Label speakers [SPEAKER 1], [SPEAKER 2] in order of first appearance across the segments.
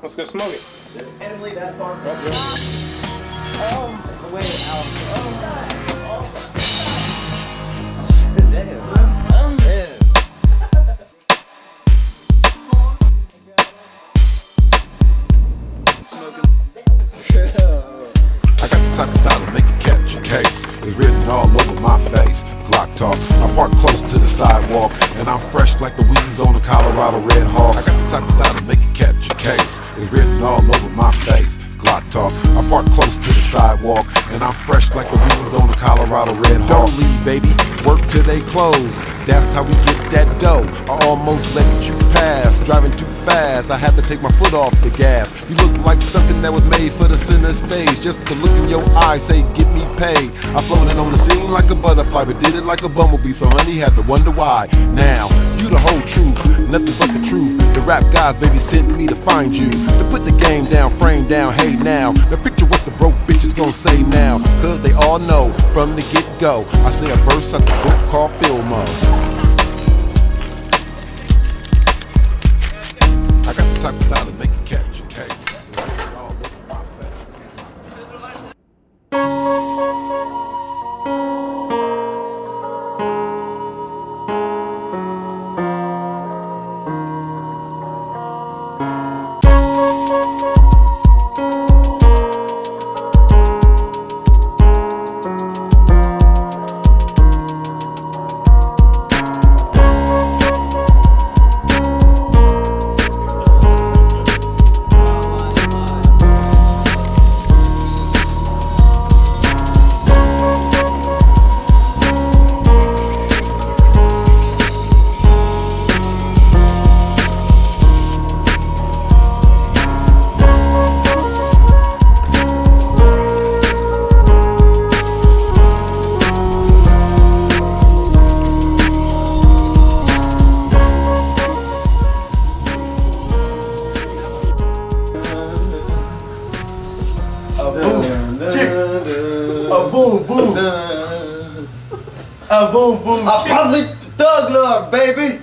[SPEAKER 1] Let's go smoke it.
[SPEAKER 2] And leave that part.
[SPEAKER 1] Oh,
[SPEAKER 2] Wait, Al. Damn.
[SPEAKER 3] I got the type of style to make it catch a case. It's written all over my face. Glock talk. I park close to the sidewalk, and I'm fresh like the weeds on the Colorado Red Hawk. I got the type of style to make it catch a case. It's written all over my face. Glock talk. I park close to the sidewalk, and I'm fresh like the weeds on the Colorado Red Hawk. Don't leave, baby. Work till they close. That's how we get that dough. I almost let you pass, driving too fast. I had to take my foot off the gas. You look like something that was made for the center stage. Just the look in your eyes say, get me paid. I floated on the scene like a butterfly, but did it like a bumblebee. So honey had to wonder why. Now, you the whole truth, nothing but the truth. The rap guys, baby, sent me to find you. To put the game down, frame down, hey now. Now picture what the broke bitches gon' say now. Cause they all know from the get-go I say a verse at the book called Filmo. I got the type of style to make it catch a case. All over my face.
[SPEAKER 2] Boom, boom. Boom, boom. I probably thug love, baby.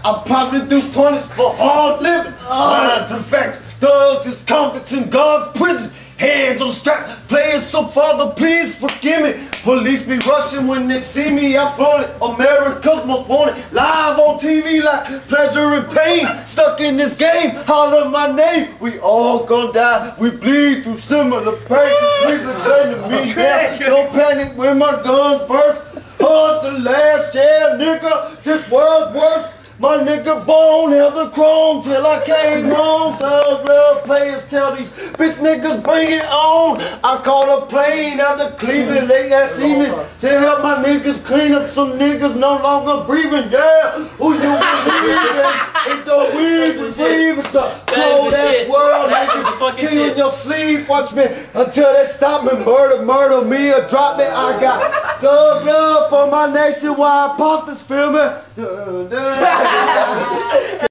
[SPEAKER 2] I probably do punish for hard living. To the facts, thugs is convicts in God's prison. Hands on the strap, playing so Father, please forgive me. Police be rushing when they see me. I flaunt it. America's most wanted. Live on TV like pleasure and pain. Stuck in this game, holler my name. We all gonna die. We bleed through similar pain. Reason to me now. Don't panic when my guns burst. Hard the last year, nigga. This world's worse. My nigga bone held the chrome till I came home. Thug love players tell these bitch niggas bring it on. I caught a plane out of Cleveland late last evening to help my niggas clean up some niggas no longer breathing. Yeah, who you believe in? Ain't the weed we breathe. It's a cold ass world. Niggas kill in your sleep. Watch me until they stop me. Murder me or drop me. I got thug love for my nationwide posters. Feel me?